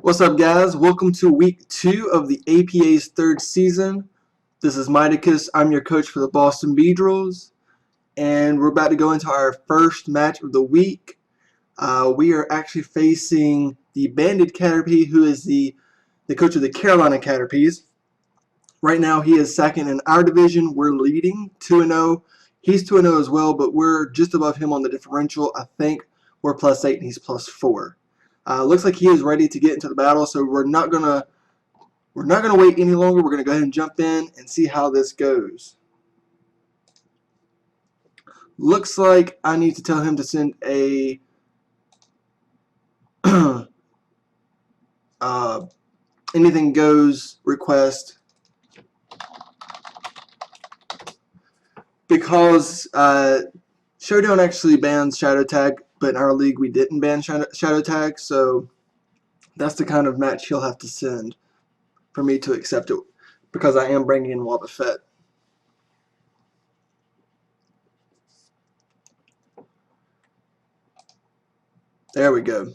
What's up, guys? Welcome to week 2 of the APA's 3rd season. This is Miticus. I'm your coach for the Boston Beedrills, and we're about to go into our first match of the week. We are actually facing the Banded Caterpie, who is the coach of the Carolina Caterpies. Right now, he is second in our division. We're leading 2-0. He's 2-0 as well, but we're just above him on the differential. I think we're +8 and he's +4. Looks like he is ready to get into the battle, so we're not gonna wait any longer. We're gonna go ahead and jump in and see how this goes. Looks like I need to tell him to send a anything goes request, because Showdown actually bans Shadow Tag, but in our league we didn't ban Shadow Tag, so that's the kind of match he'll have to send for me to accept it, because I am bringing in Wobbuffet. There we go.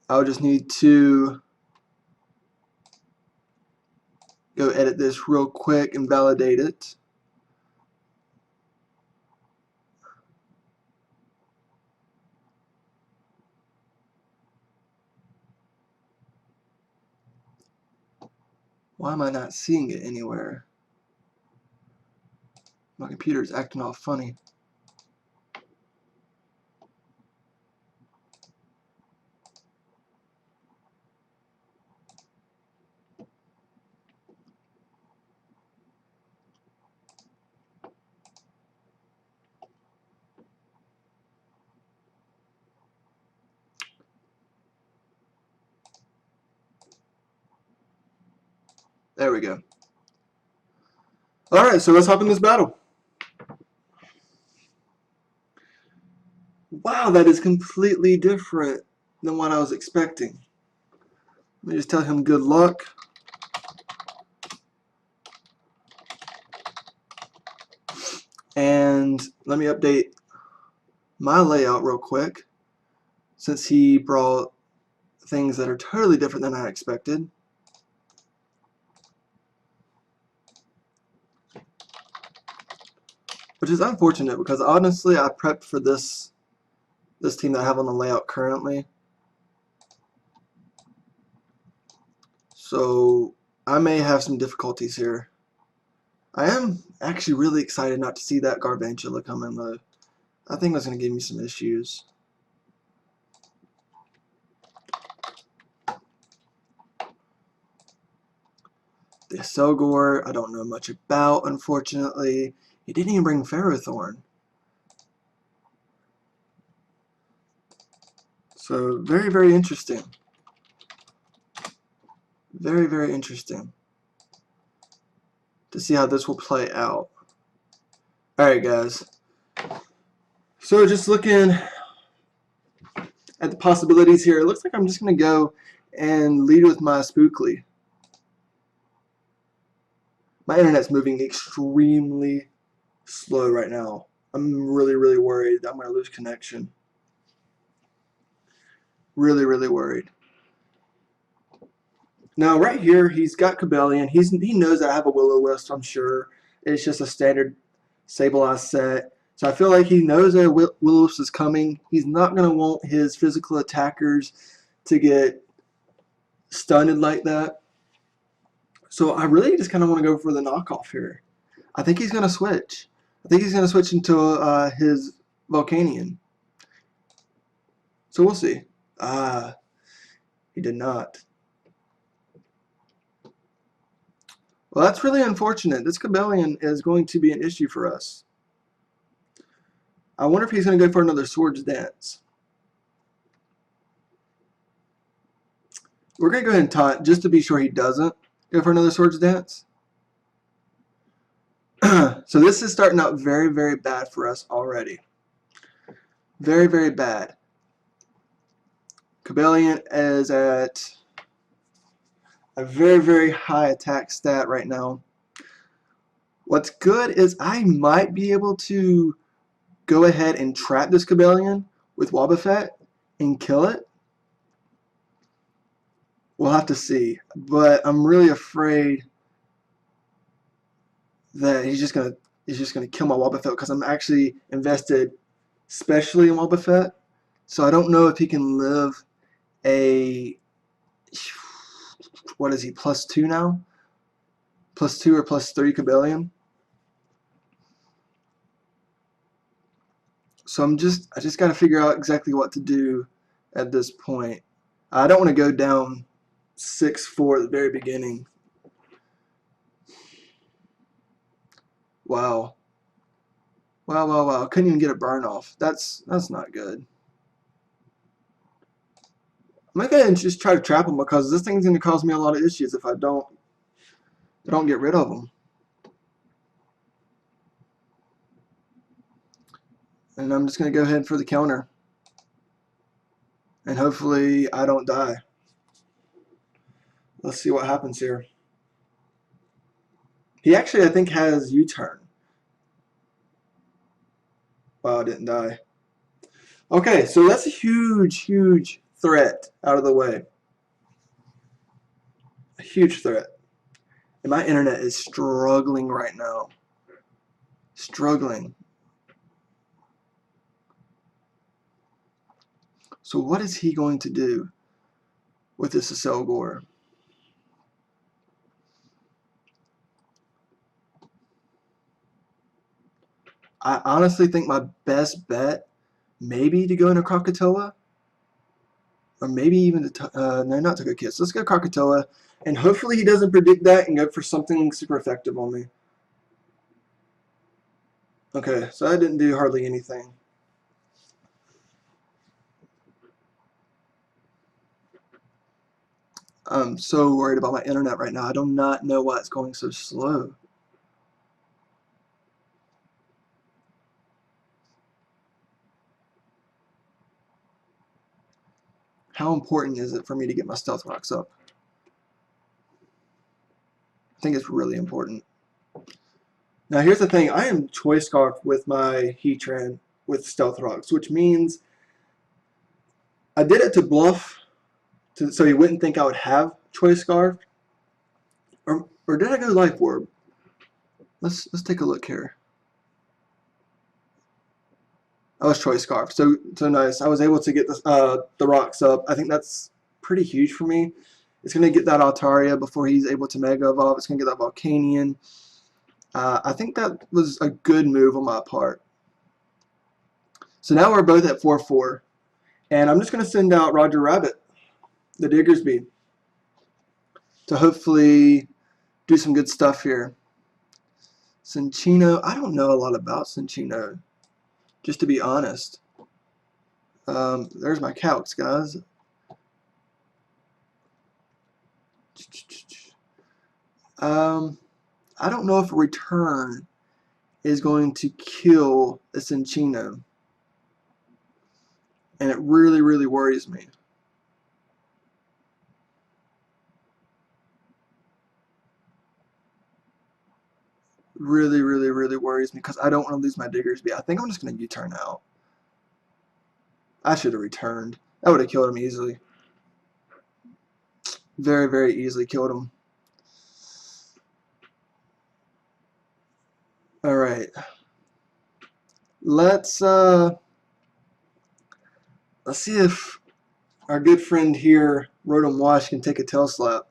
I'll just need to go edit this real quick and validate it. Why am I not seeing it anywhere? My computer is acting all funny. There we go. Alright, so let's hop in this battle. Wow, that is completely different than what I was expecting. Let me just tell him good luck. And let me update my layout real quick, since he brought things that are totally different than I expected. Which is unfortunate, because honestly I prepped for this team that I have on the layout currently. So I may have some difficulties here. I am actually really excited not to see that Garvantula come in though. I think that's going to give me some issues. The Selgor, I don't know much about, unfortunately. He didn't even bring Ferrothorn. So, very, very interesting. Very, very interesting to see how this will play out. Alright, guys. So, just looking at the possibilities here, it looks like I'm just going to go and lead with my Spookly. My internet's moving extremely slow right now. I'm really, really worried that I'm going to lose connection. Really, really worried. Now, right here, he's got Cobalion. He knows that I have a Will-O-Wisp, I'm sure. It's just a standard Sableye set. So I feel like he knows that Will-O-Wisp is coming. He's not going to want his physical attackers to get stunned like that. So I really just kind of want to go for the knockoff here. I think he's going to switch. I think he's going to switch into his Volcanion. So we'll see. He did not. Well, that's really unfortunate. This Cobalion is going to be an issue for us. I wonder if he's going to go for another Swords Dance. We're going to go ahead and taunt just to be sure he doesn't go for another Swords Dance. So this is starting out very, very bad for us already. Very, very bad. Cobalion is at a very, very high attack stat right now. What's good is I might be able to go ahead and trap this Cobalion with Wobbuffet and kill it. We'll have to see. But I'm really afraid that he's just gonna kill my Wobbuffet because I'm actually invested especially in Wobbuffet. So I don't know if he can live a, what is he, +2 now? +2 or +3 Cobalion. So I just got to figure out exactly what to do at this point. I don't want to go down 6-4 at the very beginning. Wow. Wow, wow, wow. Couldn't even get a burn off. That's not good. I'm going to go ahead and just try to trap him because this thing's going to cause me a lot of issues if I don't get rid of him. And I'm just going to go ahead for the counter. And hopefully I don't die. Let's see what happens here. He actually, I think, has U-turn. Wow, I didn't die. Okay, so that's a huge, huge threat out of the way. A huge threat. And my internet is struggling right now. Struggling. So what is he going to do with this Acelgor? I honestly think my best bet maybe to go into Krakatoa, or maybe even to no, not Togekiss. Let's go Krakatoa, and hopefully he doesn't predict that and go for something super effective on me. Okay, so I didn't do hardly anything. I'm so worried about my internet right now. I do not know why it's going so slow. How important is it for me to get my Stealth Rocks up? I think it's really important. Now here's the thing, I am Choice Scarf with my Heatran with Stealth Rocks, which means I did it to bluff, so he wouldn't think I would have Choice Scarf. Or did I go Life Orb? Let's take a look here. I was Choice Scarf, so nice. I was able to get the rocks up. I think that's pretty huge for me. It's going to get that Altaria before he's able to Mega Evolve. It's going to get that Volcanion. I think that was a good move on my part. So now we're both at 4-4. And I'm just going to send out Roger Rabbit, the Diggersby, to hopefully do some good stuff here. Cinccino, I don't know a lot about Cinccino, just to be honest. There's my calcs, guys. I don't know if a return is going to kill a Cinccino. And it really, really worries me. Really, really, really worries me because I don't want to lose my Diggersby. I think I'm just going to U-turn out. I should have returned. That would have killed him easily. Very, very easily killed him. Alright. Let's see if our good friend here, Rotom Wash, can take a tail slap.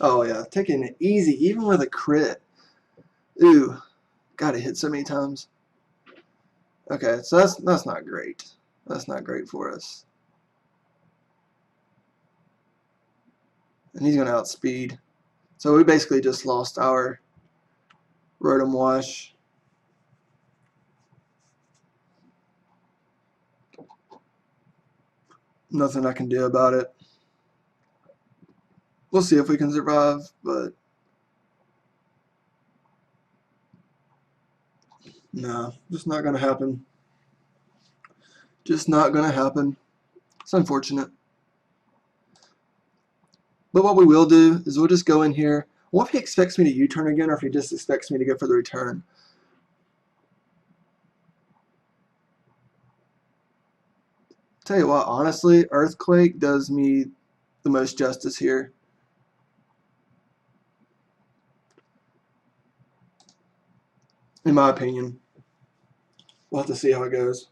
Oh yeah, taking it easy, even with a crit. Ooh, got it hit so many times. Okay, so that's not great. That's not great for us. And he's gonna outspeed. So we basically just lost our Rotom Wash. Nothing I can do about it. We'll see if we can survive, but no, just not gonna happen. Just not gonna happen. It's unfortunate. But what we will do is we'll just go in here. What if he expects me to U-turn again, or if he just expects me to go for the return? Tell you what, honestly, Earthquake does me the most justice here. In my opinion. We'll have to see how it goes.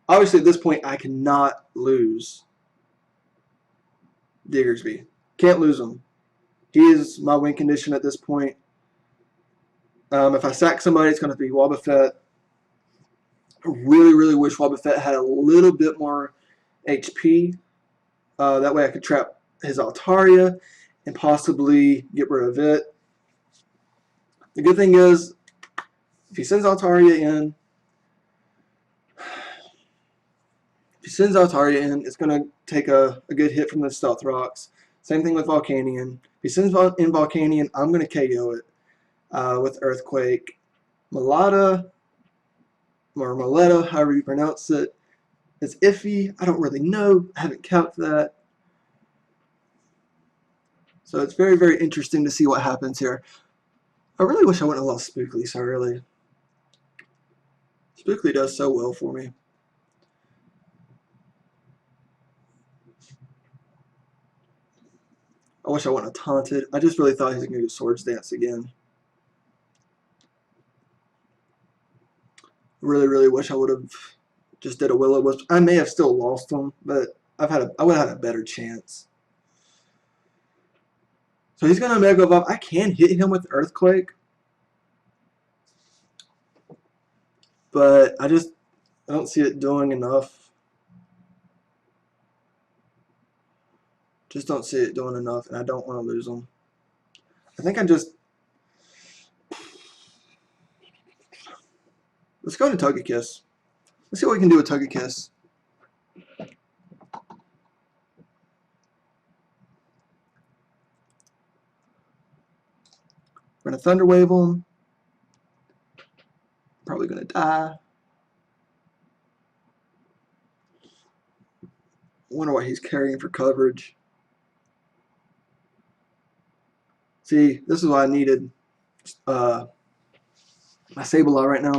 Obviously, at this point, I cannot lose Diggersby. Can't lose him. He is my win condition at this point. If I sack somebody, it's going to be Wobbuffet. I really, really wish Wobbuffet had a little bit more HP. That way I could trap his Altaria and possibly get rid of it. The good thing is, if he sends Altaria in, it's going to take a good hit from the Stealth Rocks. Same thing with Volcanion. If he sends in Volcanion, I'm going to KO it with Earthquake. Malata, or Maletta, however you pronounce it, is iffy. I don't really know. I haven't kept that. So it's very, very interesting to see what happens here. I really wish I wouldn't have lost Spookly so early. Spookly does so well for me. I wish I wouldn't have taunted. I just really thought he was going to do Swords Dance again. Really, really wish I would have just did a Will-O-Wisp. I may have still lost him, but I would have had a better chance. So he's going to Mega Evolve. I can hit him with Earthquake, but I don't see it doing enough. Just don't see it doing enough, and I don't want to lose him. I think let's go into Togekiss. Let's see what we can do with Togekiss. We're going to Thunder Wave him. Probably going to die. Wonder what he's carrying for coverage. See, this is why I needed my Sableye right now.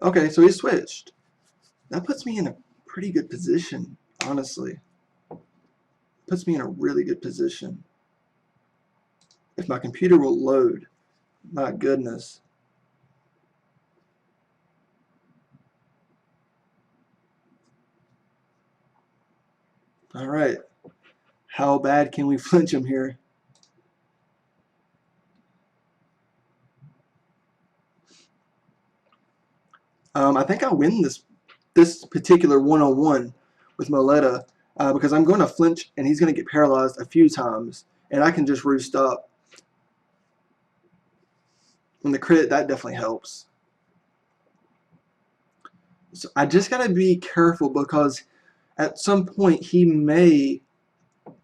Okay, so he switched. That puts me in a pretty good position, honestly. Puts me in a really good position. If my computer will load, my goodness. All right. How bad can we flinch him here? I think I'll win this particular one-on-one with Moletta because I'm going to flinch and he's going to get paralyzed a few times, and I can just roost up. And the crit, that definitely helps. So I just got to be careful because at some point he may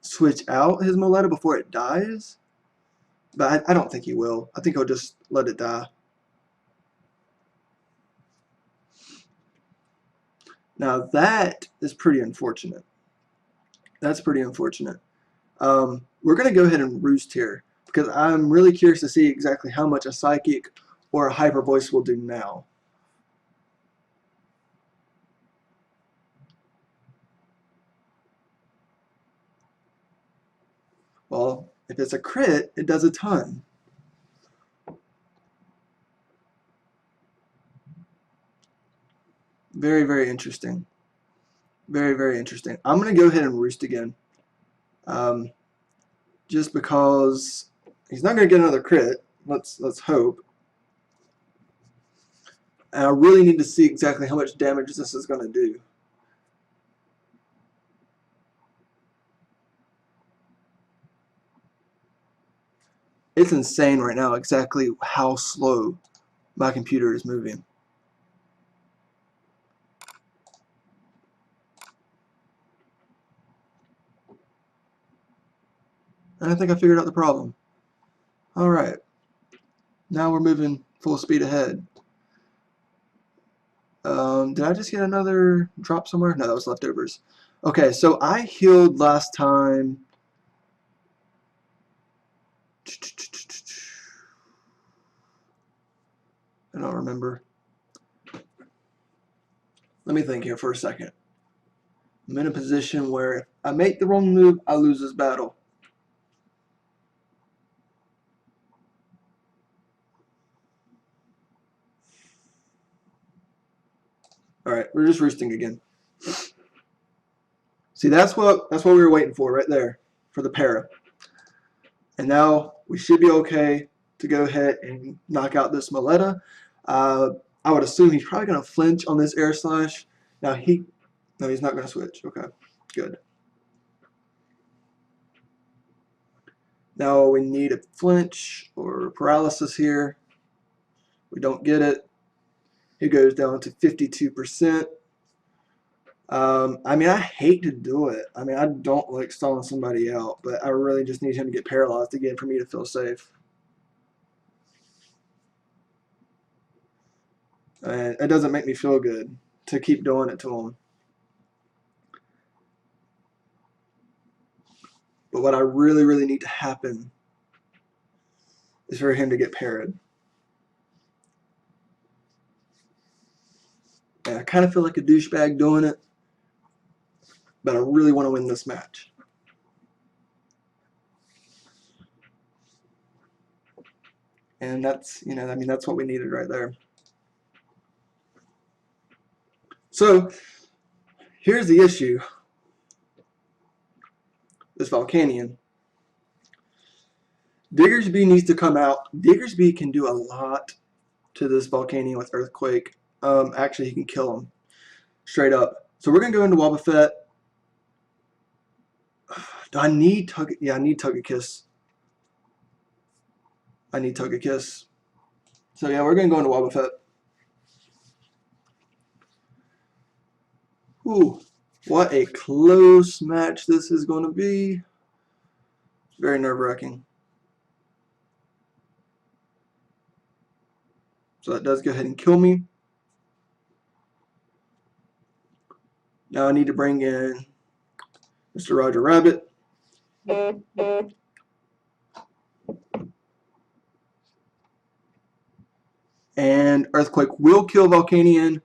switch out his Moletta before it dies, but I don't think he will. I think he'll just let it die. Now that is pretty unfortunate. That's pretty unfortunate. We're going to go ahead and roost here because I'm really curious to see exactly how much a Psychic or a Hyper Voice will do now. Well, if it's a crit, it does a ton. Very, very interesting. Very, very interesting. I'm going to go ahead and roost again. Just because he's not going to get another crit. Let's hope. And I really need to see exactly how much damage this is going to do. It's insane right now exactly how slow my computer is moving. And I think I figured out the problem. Alright. Now we're moving full speed ahead. Did I just get another drop somewhere? No, that was leftovers. Okay, so I healed last time. I don't remember. Let me think here for a second. I'm in a position where if I make the wrong move, I lose this battle. Alright, we're just roosting again. See, that's what we were waiting for right there, for the para. And now we should be okay to go ahead and knock out this Moletta. I would assume he's probably going to flinch on this air slash. Now no, he's not going to switch. Okay, good. Now we need a flinch or paralysis here. We don't get it. He goes down to 52%. I mean, I hate to do it. I mean, I don't like stalling somebody out, but I really just need him to get paralyzed again for me to feel safe. And it doesn't make me feel good to keep doing it to him. But what I really, really need to happen is for him to get parried. And I kind of feel like a douchebag doing it, but I really want to win this match. And that's, I mean, that's what we needed right there. So here's the issue. This Volcanion. Diggersby needs to come out. Diggersby can do a lot to this Volcanion with Earthquake. Actually, he can kill him straight up. So we're going to go into Wobbuffet. Do I need Tug? Yeah, I need Togekiss. I need Togekiss. So yeah, we're going to go into Wobbuffet. Ooh, what a close match this is going to be. Very nerve-wracking. So that does go ahead and kill me. Now I need to bring in Mr. Roger Rabbit. And Earthquake will kill Volcanion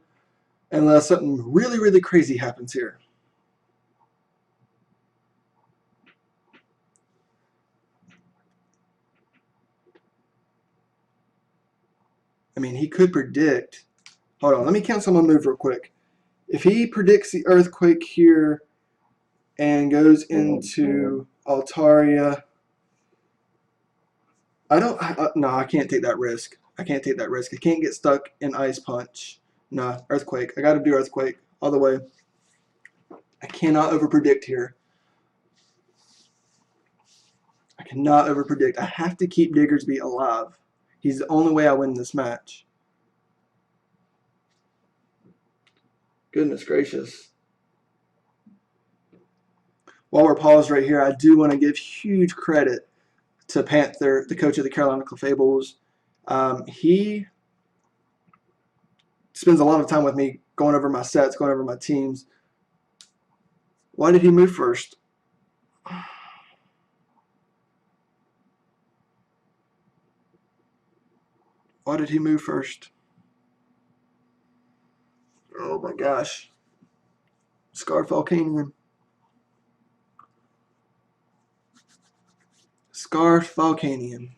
unless something really, really crazy happens here. I mean, he could predict. Hold on, let me cancel my move real quick. If he predicts the Earthquake here and goes into Altaria, no, I can't take that risk. I can't take that risk. I can't get stuck in Ice Punch. Nah, Earthquake. I got to do Earthquake all the way. I cannot overpredict here. I cannot overpredict. I have to keep Diggersby alive. He's the only way I win this match. Goodness gracious. While we're paused right here, I do want to give huge credit to Panther, the coach of the Carolina Clefables. He spends a lot of time with me going over my sets, going over my teams. Why did he move first? Why did he move first? Oh my gosh. Scarf Volcanion. Scarf Volcanion.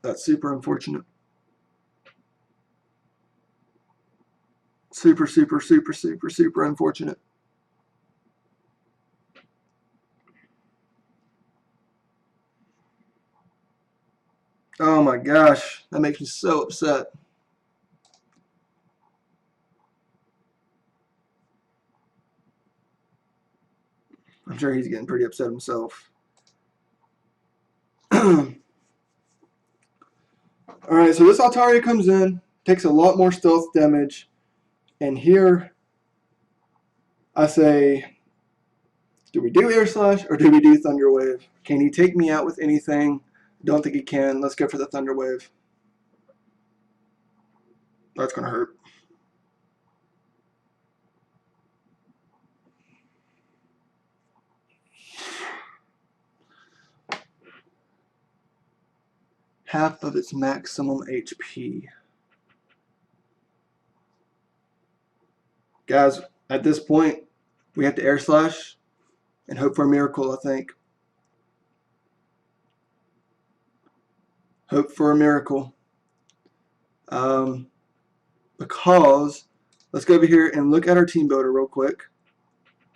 That's super unfortunate. Super, super, super, super, super unfortunate. Oh my gosh. That makes me so upset. I'm sure he's getting pretty upset himself. Alright, so this Altaria comes in, takes a lot more stealth damage, and here I say, do we do Air Slash or do we do Thunder Wave? Can he take me out with anything? Don't think he can. Let's go for the Thunder Wave. That's going to hurt. half of its maximum HP. Guys, at this point, we have to air slash and hope for a miracle, I think. Hope for a miracle. Because let's go over here and look at our team builder real quick.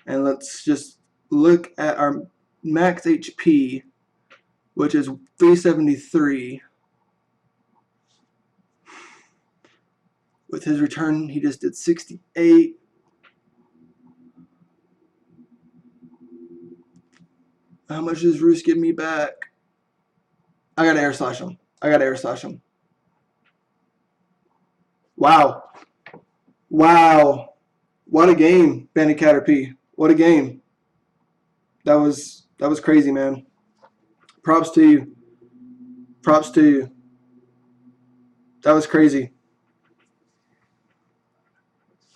And let's just look at our max HP, which is 373. With his return, he just did 68. How much does Roos give me back? I gotta air slash him. Wow. Wow. What a game, Bandit Caterpie. What a game. That was crazy, man. Props to you. That was crazy.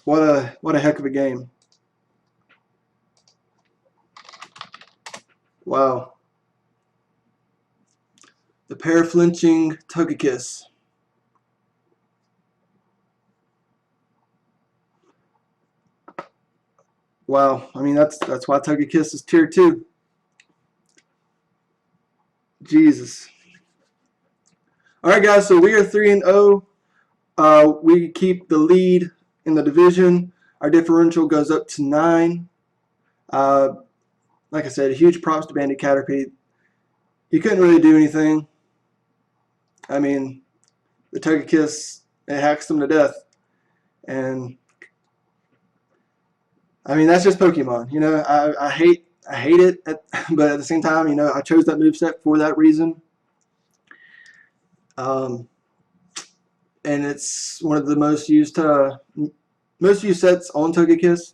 What a heck of a game. Wow. The Paraflinching Togekiss. Wow. I mean, that's why Togekiss is tier 2. Jesus. All right, guys. So we are 3-0. We keep the lead in the division. Our differential goes up to 9. Like I said, huge props to Bandit Caterpie. He couldn't really do anything. I mean, the Togekiss, it hacks them to death. And I mean, that's just Pokemon. You know, I hate it, but at the same time, you know, I chose that moveset for that reason. And it's one of the most used sets on Togekiss.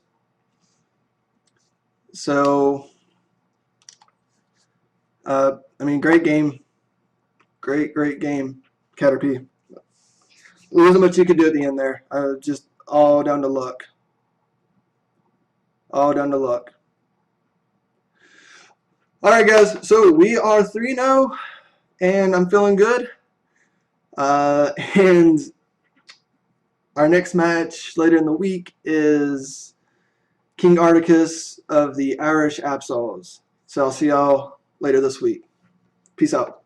So, I mean, great game. Great game, Caterpie. There wasn't much you could do at the end there. Just all down to luck. All right, guys. So we are 3-0, and I'm feeling good. And our next match later in the week is King Articus of the Irish Absols. So I'll see y'all later this week. Peace out.